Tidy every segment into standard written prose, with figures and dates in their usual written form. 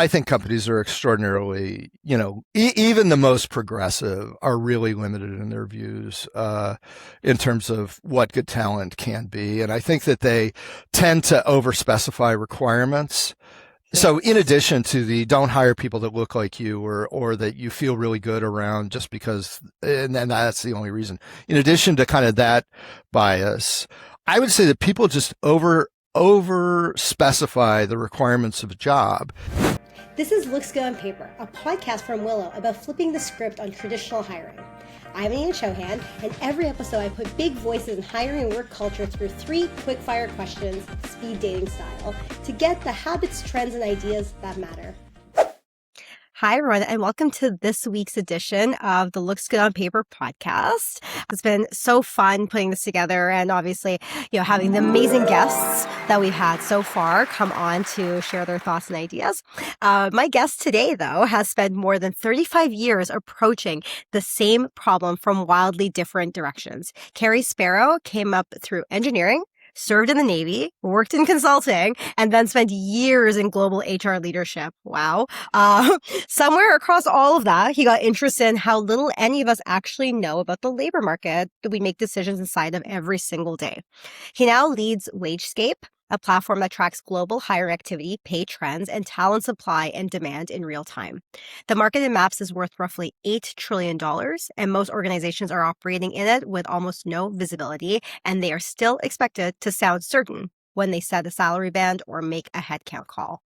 I think companies are extraordinarily, even the most progressive are really limited in their views in terms of what good talent can be. And I think that they tend to overspecify requirements. So in Yes. addition to the don't hire people that look like you or that you feel really good around just because, and then that's the only reason. In addition to kind of that bias, I would say that people just over specify the requirements of a job. This is Looks Good on Paper, a podcast from Willow about flipping the script on traditional hiring. I'm Ian Chohan, and every episode I put big voices in hiring and work culture through 3 quick-fire questions, speed dating style, to get the habits, trends, and ideas that matter. Hi, everyone, and welcome to this week's edition of the Looks Good on Paper podcast. It's been so fun putting this together and obviously, having the amazing guests that we've had so far come on to share their thoughts and ideas. My guest today, though, has spent more than 35 years approaching the same problem from wildly different directions. Cary Sparrow came up through engineering, served in the Navy, worked in consulting, and then spent years in global HR leadership. Wow. Somewhere across all of that, he got interested in how little any of us actually know about the labor market that we make decisions inside of every single day. He now leads WageScape, a platform that tracks global hiring activity, pay trends, and talent supply and demand in real time. The market it maps is worth roughly $8 trillion, and most organizations are operating in it with almost no visibility, and they are still expected to sound certain when they set a salary band or make a headcount call.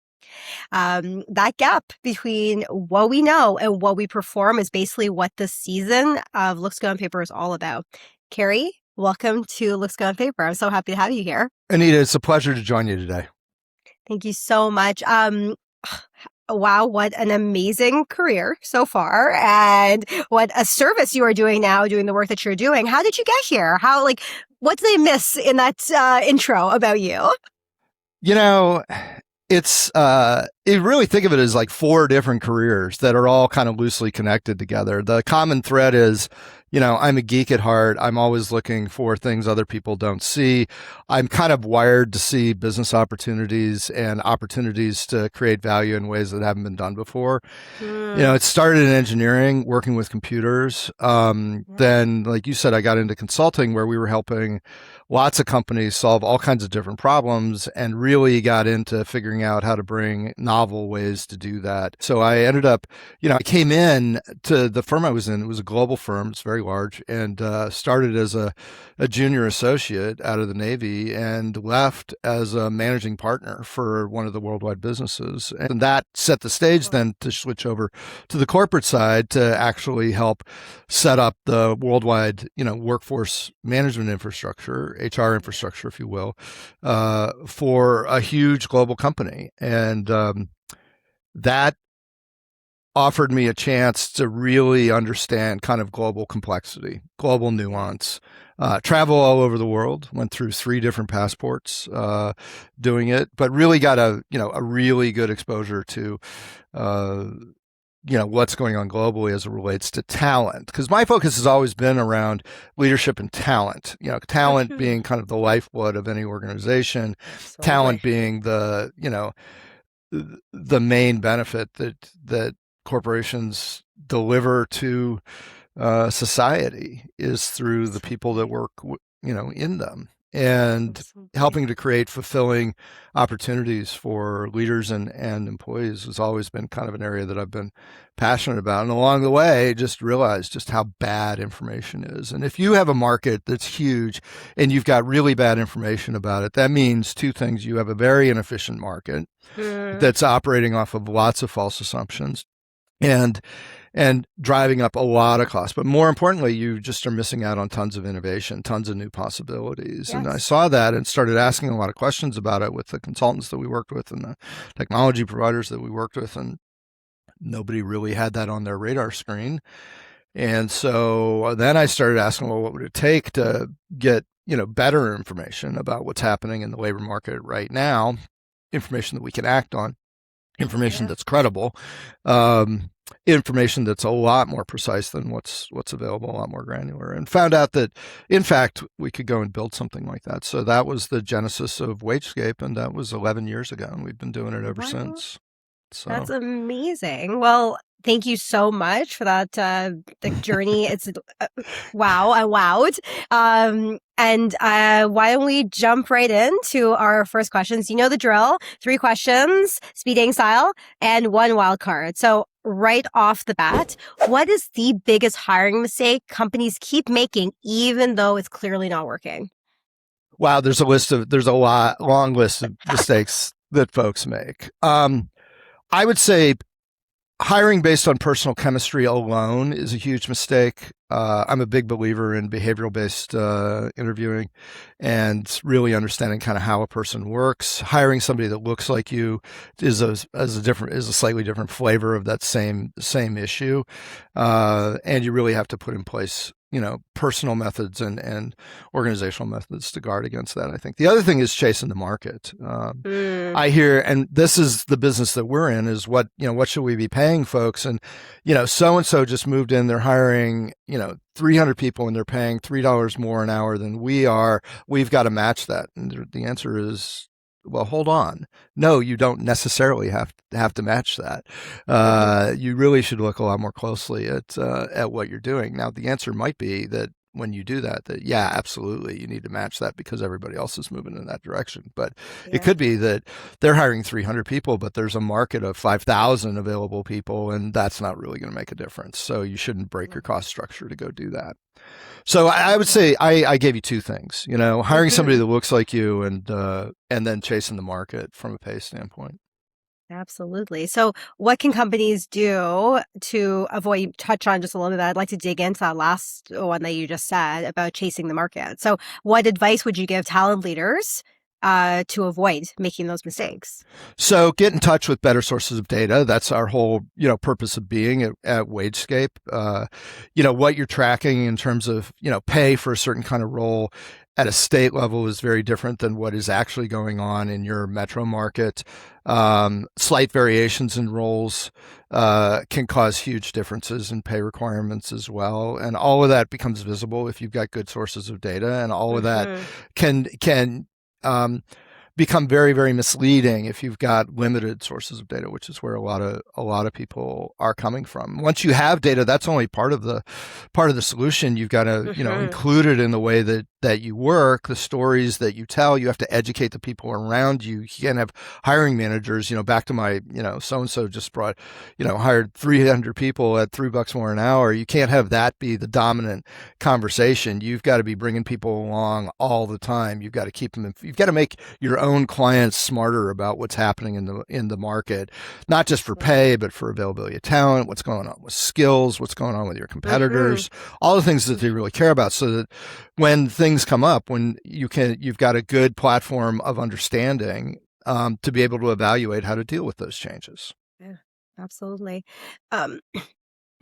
That gap between what we know and what we perform is basically what this season of Looks Good on Paper is all about. Cary, welcome to Looks Good on Paper. I'm so happy to have you here. Anita, it's a pleasure to join you today. Thank you so much. Wow, what an amazing career so far, and what a service you are doing now, doing the work that you're doing. How did you get here? What did they miss in that intro about you? You know, you really think of it as like 4 different careers that are all kind of loosely connected together. The common thread is, I'm a geek at heart. I'm always looking for things other people don't see. I'm kind of wired to see business opportunities and opportunities to create value in ways that haven't been done before. It started in engineering, working with computers. Then, like you said, I got into consulting where we were helping lots of companies solve all kinds of different problems and really got into figuring out how to bring novel ways to do that. So I ended up, I came in to the firm I was in. It was a global firm. It's very large, and started as a junior associate out of the Navy and left as a managing partner for one of the worldwide businesses. And that set the stage then to switch over to the corporate side to actually help set up the worldwide, workforce management infrastructure, HR infrastructure, if you will, for a huge global company. And that offered me a chance to really understand kind of global complexity, global nuance, travel all over the world, went through 3 different passports doing it, but really got a really good exposure to what's going on globally as it relates to talent. Because my focus has always been around leadership and talent, talent being kind of the lifeblood of any organization, Absolutely. talent being the main benefit that corporations deliver to society is through the people that work, in them, and Absolutely. helping to create fulfilling opportunities for leaders and employees has always been kind of an area that I've been passionate about. And along the way, just realized just how bad information is. And if you have a market that's huge and you've got really bad information about it, that means 2 things. You have a very inefficient market that's operating off of lots of false assumptions and driving up a lot of costs. But more importantly, you just are missing out on tons of innovation, tons of new possibilities. Yes. And I saw that and started asking a lot of questions about it with the consultants that we worked with and the technology providers that we worked with. And nobody really had that on their radar screen. And so then I started asking, well, what would it take to get, better information about what's happening in the labor market right now, information that we can act on, information that's credible, information that's a lot more precise than what's available, a lot more granular, and found out that, in fact, we could go and build something like that. So that was the genesis of WageScape, and that was 11 years ago, and we've been doing it ever since. That's amazing. Well, thank you so much for that the journey. It's wow, I wowed. And why don't we jump right into our first questions? You know the drill: 3 questions, speed dating style, and 1 wild card. So right off the bat, what is the biggest hiring mistake companies keep making, even though it's clearly not working? Wow, there's a long list of mistakes that folks make. I would say hiring based on personal chemistry alone is a huge mistake. I'm a big believer in behavioral based interviewing and really understanding kind of how a person works. Hiring somebody that looks like you is a slightly different flavor of that same issue, and you really have to put in place personal methods and organizational methods to guard against that. I think the other thing is chasing the market. I hear, and this is the business that we're in, is what should we be paying folks? And, so-and-so just moved in, they're hiring, 300 people and they're paying $3 more an hour than we are. We've got to match that. And the answer is, well, hold on. No, you don't necessarily have to match that. You really should look a lot more closely at what you're doing. Now, the answer might be that when you do that, yeah, absolutely, you need to match that because everybody else is moving in that direction. But it could be that they're hiring 300 people, but there's a market of 5,000 available people, and that's not really going to make a difference. So you shouldn't break your cost structure to go do that. So I would say I gave you 2 things, hiring somebody that looks like you and then chasing the market from a pay standpoint. Absolutely. So what can companies do to avoid, you touch on just a little bit, I'd like to dig into that last one that you just said about chasing the market. So what advice would you give talent leaders to avoid making those mistakes? So get in touch with better sources of data. That's our whole, purpose of being at WageScape. What you're tracking in terms of, pay for a certain kind of role at a state level is very different than what is actually going on in your metro market. Slight variations in roles can cause huge differences in pay requirements as well. And all of that becomes visible if you've got good sources of data, and all of that can become very, very misleading if you've got limited sources of data, which is where a lot of people are coming from. Once you have data, that's only part of the solution. You've got to include it in the way that you work, the stories that you tell. You have to educate the people around you. You can't have hiring managers, back to my, so-and-so just hired 300 people at $3 more an hour. You can't have that be the dominant conversation. You've got to be bringing people along all the time. You've got to keep them, you've got to make your own clients smarter about what's happening in the market, not just for pay, but for availability of talent, what's going on with skills, what's going on with your competitors, all the things that they really care about, so that when things come up, when you've got a good platform of understanding to be able to evaluate how to deal with those changes. Yeah, absolutely. What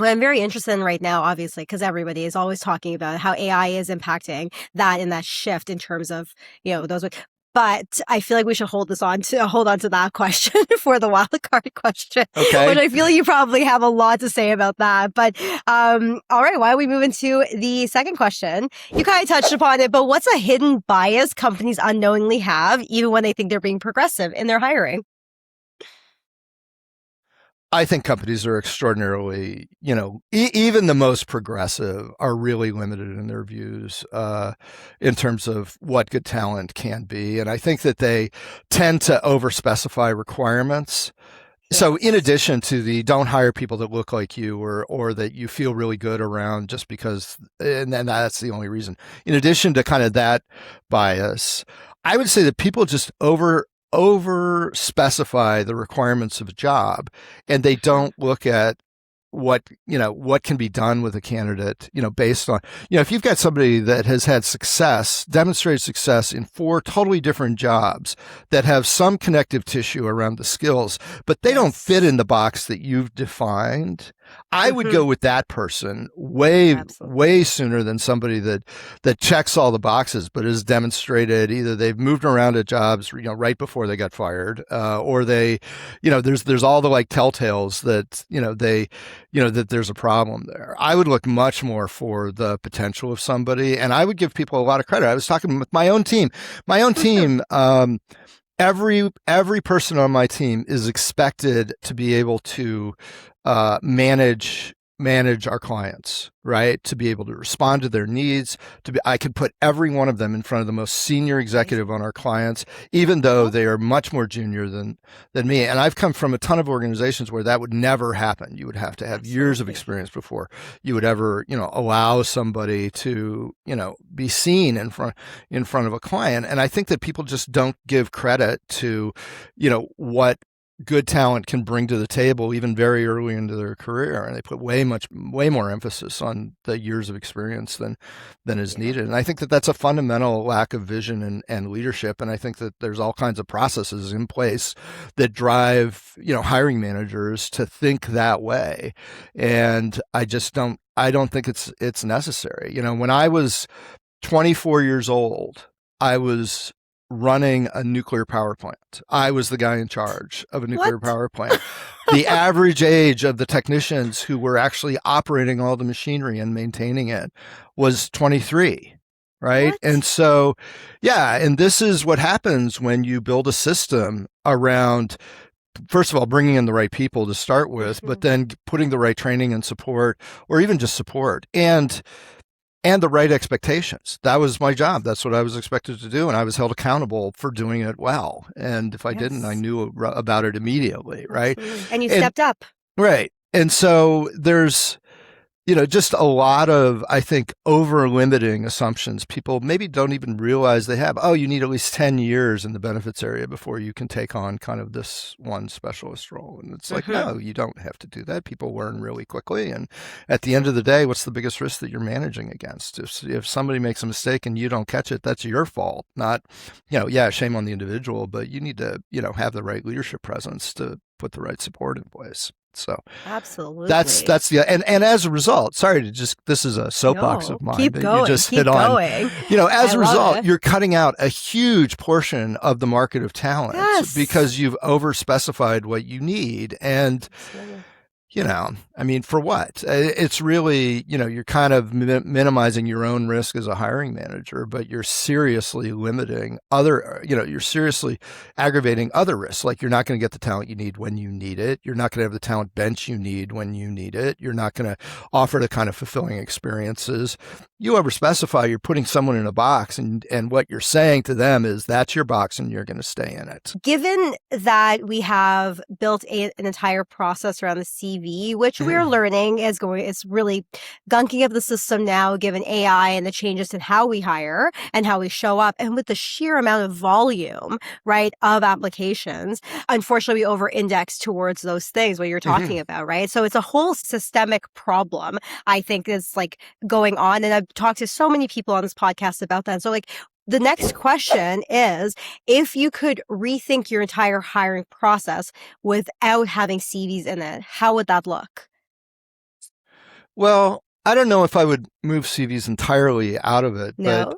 I'm very interested in right now, obviously, because everybody is always talking about how AI is impacting that and that shift in terms of, those. But I feel like we should hold on to that question for the wild card question. Okay. Which I feel you probably have a lot to say about that. But all right, why don't we move into the second question? You kind of touched upon it, but what's a hidden bias companies unknowingly have, even when they think they're being progressive in their hiring? I think companies are extraordinarily, even the most progressive are really limited in their views in terms of what good talent can be. And I think that they tend to over-specify requirements. Yes. So in addition to the don't hire people that look like you or that you feel really good around just because, and then that's the only reason. In addition to kind of that bias, I would say that people just over specify the requirements of a job, and they don't look at what can be done with a candidate, based on, if you've got somebody that has had demonstrated success in 4 totally different jobs that have some connective tissue around the skills, but they don't fit in the box that you've defined, I would go with that person way sooner than somebody that checks all the boxes, but has demonstrated either they've moved around at jobs, right before they got fired, or they, there's all the telltales that, that there's a problem there. I would look much more for the potential of somebody, and I would give people a lot of credit. I was talking with my own team. every person on my team is expected to be able to manage our clients, right? To be able to respond to their needs. I could put every one of them in front of the most senior executive on our clients, even though they are much more junior than me. And I've come from a ton of organizations where that would never happen. You would have to have years of experience before you would ever, allow somebody to, be seen in front of a client. And I think that people just don't give credit to, what good talent can bring to the table even very early into their career, and they put way more emphasis on the years of experience than is needed. And I think that that's a fundamental lack of vision and leadership. And I think that there's all kinds of processes in place that drive hiring managers to think that way. And I don't think it's necessary. When I was 24 years old, I was running a nuclear power plant. I was the guy in charge of a nuclear power plant. The average age of the technicians who were actually operating all the machinery and maintaining it was 23, right? What? And so, and this is what happens when you build a system around, first of all, bringing in the right people to start with, but then putting the right training and support, or even just support, and the right expectations. That was my job. That's what I was expected to do. And I was held accountable for doing it well. And if I didn't, I knew about it immediately, right? Absolutely. And you stepped up. Right. And so there's, just a lot of, I think, over limiting assumptions. People maybe don't even realize they have. Oh, you need at least 10 years in the benefits area before you can take on kind of this one specialist role. And it's like, no, you don't have to do that. People learn really quickly. And at the end of the day, what's the biggest risk that you're managing against? If somebody makes a mistake and you don't catch it, that's your fault. Not, shame on the individual, but you need to, have the right leadership presence to put the right support in place. So absolutely, that's the and as a result, this is a soapbox of mine that you just hit on. As a result, you're cutting out a huge portion of the market of talent because you've overspecified what you need. And for what? It's really, you're kind of minimizing your own risk as a hiring manager, but you're seriously limiting you're seriously aggravating other risks. Like, you're not going to get the talent you need when you need it. You're not going to have the talent bench you need when you need it. You're not going to offer the kind of fulfilling experiences. You overspecify, you're putting someone in a box, and what you're saying to them is that's your box and you're going to stay in it. Given that we have built an entire process around the CV, which we're learning is really gunking up the system now, given AI and the changes in how we hire and how we show up, and with the sheer amount of volume, right, of applications. Unfortunately, we over-index towards those things, what you're talking about, right? So it's a whole systemic problem, I think, is like going on. And I've talked to so many people on this podcast about that. So the next question is, if you could rethink your entire hiring process without having CVs in it, how would that look? Well, I don't know if I would move CVs entirely out of it, but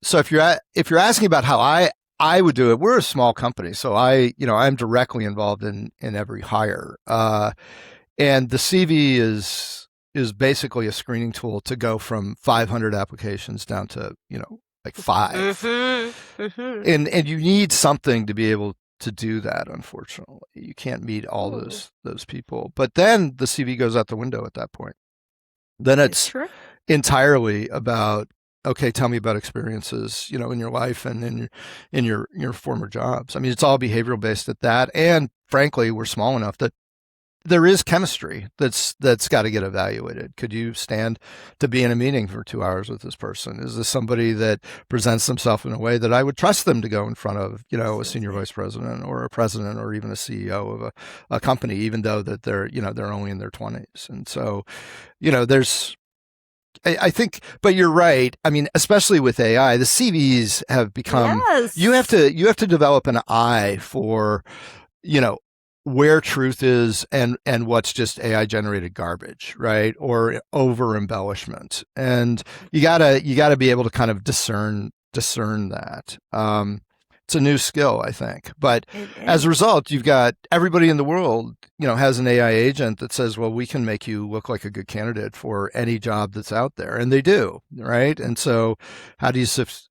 so if you're asking about how I would do it, we're a small company, so I'm directly involved in every hire, and the CV is basically a screening tool to go from 500 applications down to, like 5. And you need something to be able to do that, unfortunately. You can't meet all those people. But then the CV goes out the window at that point. Then it's entirely about, okay, tell me about experiences, in your life and in your former jobs. I mean, it's all behavioral based at that. And frankly, we're small enough that there is chemistry that's got to get evaluated. Could you stand to be in a meeting for 2 hours with this person? Is this somebody that presents themselves in a way that I would trust them to go in front of, a senior vice president or a president or even a CEO of a company, even though that they're only in their 20s. And so, I think, but you're right. I mean, especially with AI, the CVs have become, you have to develop an eye for, where truth is and what's just AI generated garbage, right? Or over embellishment. And you gotta be able to kind of discern that. It's a new skill, I think. But It as a is. result, you've got everybody in the world, has an AI agent that says, well, we can make you look like a good candidate for any job that's out there. And they do, right? And so how do you sift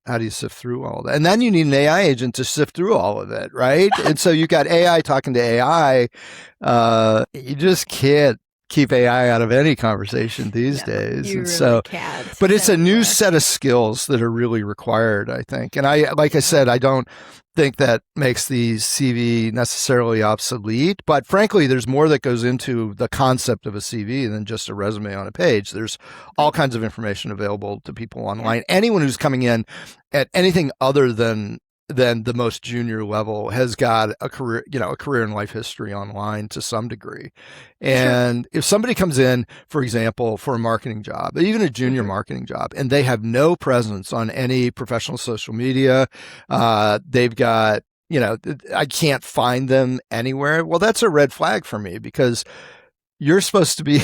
through all that? And then you need an AI agent to sift through all of it, right? And so you've got AI talking to AI. You just can't keep AI out of any conversation these No, days. you And really so, can't. but it's a new Yeah. set of skills that are really required, I think. And like I said, I don't think that makes the CV necessarily obsolete, but frankly, there's more that goes into the concept of a CV than just a resume on a page. There's all kinds of information available to people online. Anyone who's coming in at anything other than the most junior level has got a career, a career and life history online to some degree. And if somebody comes in, for example, for a marketing job, even a junior marketing job, and they have no presence on any professional social media, they've got, I can't find them anywhere. Well, that's a red flag for me because you're supposed to be,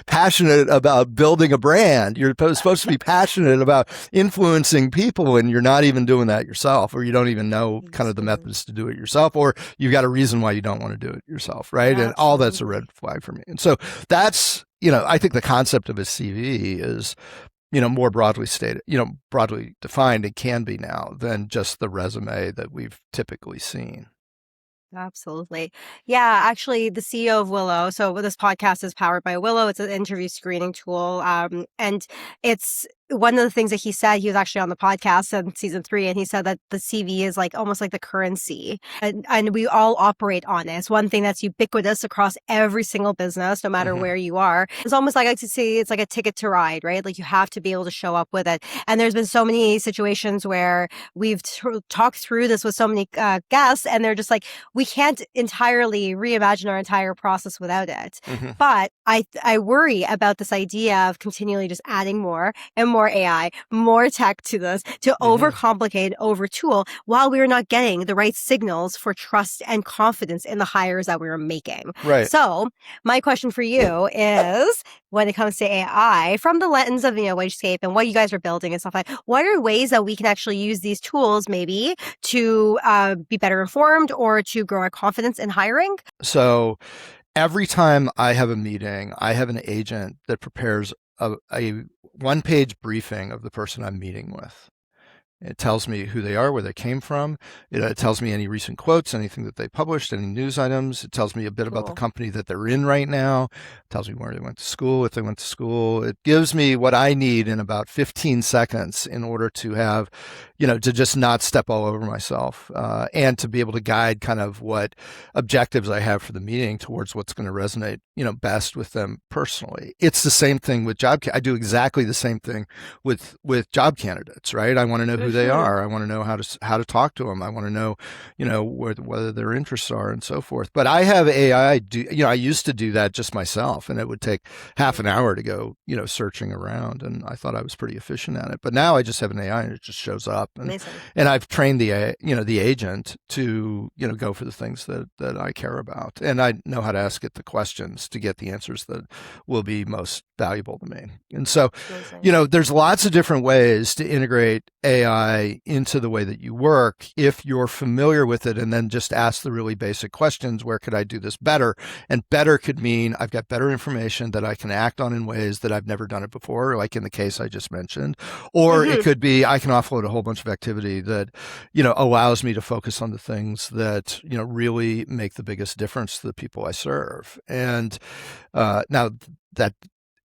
passionate about building a brand. You're supposed to be passionate about influencing people, and you're not even doing that yourself, or you don't even know kind of the methods to do it yourself, or you've got a reason why you don't want to do it yourself, right? Yeah, and all that's a red flag for me. And so that's, I think the concept of a CV is, more broadly stated, broadly defined, it can be now than just the resume that we've typically seen. Absolutely. Yeah, actually, the CEO of Willow. So this podcast is powered by Willow. It's an interview screening tool. And it's one of the things that he said, he was actually on the podcast in season 3, and he said that the CV is like almost like the currency, and we all operate on it. It's one thing that's ubiquitous across every single business, no matter where you are. It's almost like I like to say it's like a ticket to ride, right? Like you have to be able to show up with it. And there's been so many situations where we've talked through this with so many guests, and they're just like, we can't entirely reimagine our entire process without it. But I worry about this idea of continually just adding more and more AI, more tech to this, to overcomplicate, overtool, while we're not getting the right signals for trust and confidence in the hires that we're making. Right. So my question for you is, when it comes to AI, from the lens of, WageScape and what you guys are building and stuff like that, what are ways that we can actually use these tools maybe to be better informed or to grow our confidence in hiring? So every time I have a meeting, I have an agent that prepares a one-page briefing of the person I'm meeting with. It tells me who they are, where they came from. It tells me any recent quotes, anything that they published, any news items. It tells me a bit about the company that they're in right now. It tells me where they went to school, if they went to school. It gives me what I need in about 15 seconds in order to have, to just not step all over myself, and to be able to guide kind of what objectives I have for the meeting towards what's going to resonate, best with them personally. It's the same thing with I do exactly the same thing with job candidates, right? I want to know who they are. I want to know how to talk to them. I want to know, whether their interests are and so forth. But I have AI I used to do that just myself, and it would take half an hour to go, searching around, and I thought I was pretty efficient at it. But now I just have an AI and it just shows up, and I've trained the agent to, go for the things that I care about, and I know how to ask it the questions to get the answers that will be most valuable to me. And so, there's lots of different ways to integrate AI into the way that you work if you're familiar with it, and then just ask the really basic questions. Where could I do this better? And better could mean I've got better information that I can act on in ways that I've never done it before, like in the case I just mentioned. Or it could be I can offload a whole bunch of activity that, allows me to focus on the things that, really make the biggest difference to the people I serve. And now that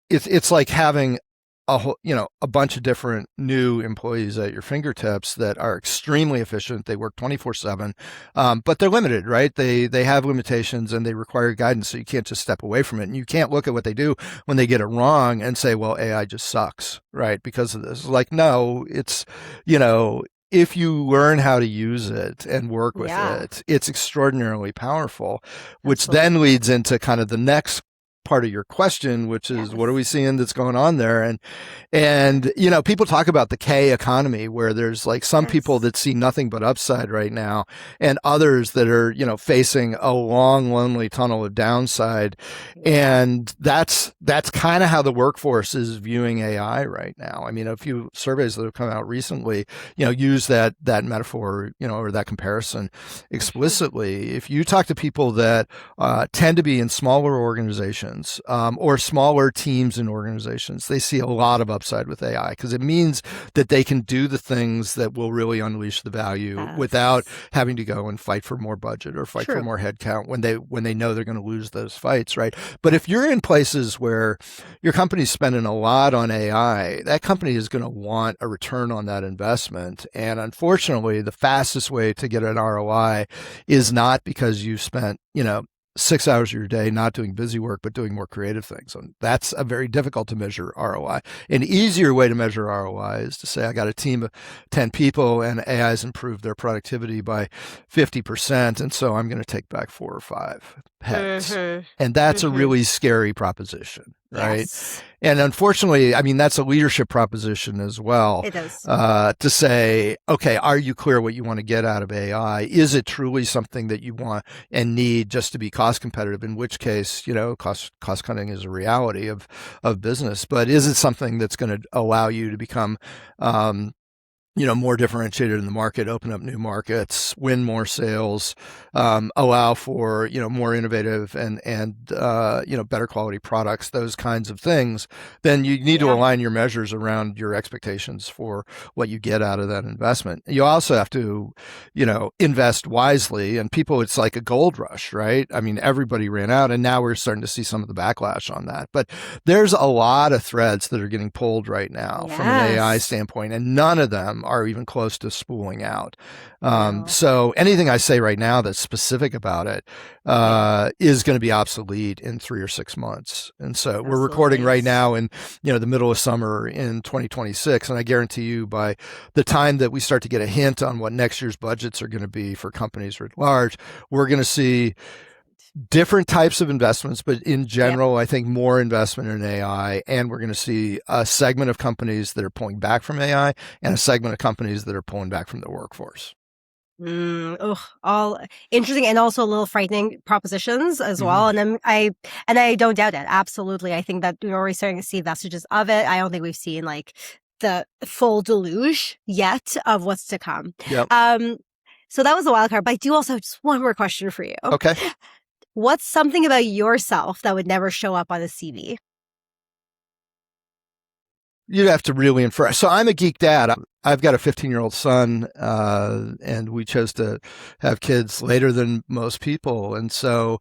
it's like having a bunch of different new employees at your fingertips that are extremely efficient. They work 24/7, but they're limited, right? They have limitations and they require guidance. So you can't just step away from it. And you can't look at what they do when they get it wrong and say, well, AI just sucks, right? Because of this. Like, no, it's, if you learn how to use it and work with it, it's extraordinarily powerful, which then leads into kind of the next part of your question, which is Yes. what are we seeing that's going on there? And you know, people talk about the K economy, where there's like some people that see nothing but upside right now, and others that are, you know, facing a long, lonely tunnel of downside. And that's kind of how the workforce is viewing AI right now. I mean, a few surveys that have come out recently, you know, use that metaphor, you know, or that comparison explicitly. If you talk to people that tend to be in smaller organizations or smaller teams in organizations, they see a lot of upside with AI, because it means that they can do the things that will really unleash the value without having to go and fight for more budget or fight for more headcount when they know they're going to lose those fights, right? But if you're in places where your company's spending a lot on AI, that company is going to want a return on that investment. And unfortunately, the fastest way to get an ROI is not because you spent, you know, 6 hours of your day not doing busy work, but doing more creative things. And that's a very difficult to measure ROI. An easier way to measure ROI is to say, I got a team of 10 people and AI has improved their productivity by 50%. And so I'm going to take back 4 or 5 heads. And that's a really scary proposition, right? Yes. And unfortunately, I mean, that's a leadership proposition as well. It is. To say, okay, are you clear what you want to get out of AI? Is it truly something that you want and need just to be cost competitive? In which case, you know, cost cutting is a reality of business. But is it something that's going to allow you to become you know, more differentiated in the market, open up new markets, win more sales, allow for, you know, more innovative and you know, better quality products, those kinds of things, then you need to align your measures around your expectations for what you get out of that investment. You also have to, you know, invest wisely, and people, it's like a gold rush, right? I mean, everybody ran out, and now we're starting to see some of the backlash on that. But there's a lot of threads that are getting pulled right now from an AI standpoint, and none of them are even close to spooling out. So anything I say right now that's specific about it is going to be obsolete in 3 or 6 months. And so we're recording right now in, you know, the middle of summer in 2026. And I guarantee you by the time that we start to get a hint on what next year's budgets are going to be for companies writ large, we're going to see different types of investments, but in general, I think more investment in AI, and we're going to see a segment of companies that are pulling back from AI and a segment of companies that are pulling back from their workforce. All interesting and also a little frightening propositions as well. And I don't doubt it. Absolutely. I think that we're already starting to see vestiges of it. I don't think we've seen like the full deluge yet of what's to come. So that was a wild card, but I do also have just one more question for you. Okay. What's something about yourself that would never show up on a CV? You'd have to really infer. So I'm a geek dad. I've got a 15-year-old son, and we chose to have kids later than most people. And so,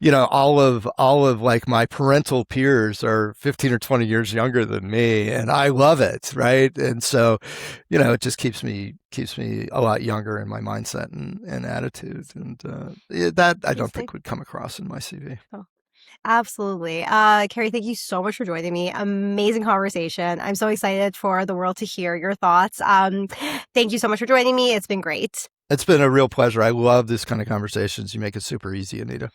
you know, all of like my parental peers are 15 or 20 years younger than me, and I love it, right? And so, you know, it just keeps me a lot younger in my mindset and attitude, and that I don't think would come across in my CV. Absolutely. Cary, thank you so much for joining me. Amazing conversation. I'm so excited for the world to hear your thoughts. Thank you so much for joining me. It's been great. It's been a real pleasure. I love this kind of conversations. You make it super easy, Anita.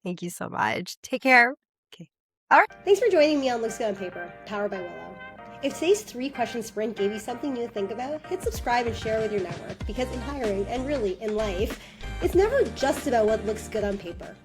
Thank you so much. Take care. Okay. All right. Thanks for joining me on Looks Good on Paper, powered by Willow. If today's 3-question sprint gave you something new to think about, hit subscribe and share with your network, because in hiring, and really in life, it's never just about what looks good on paper.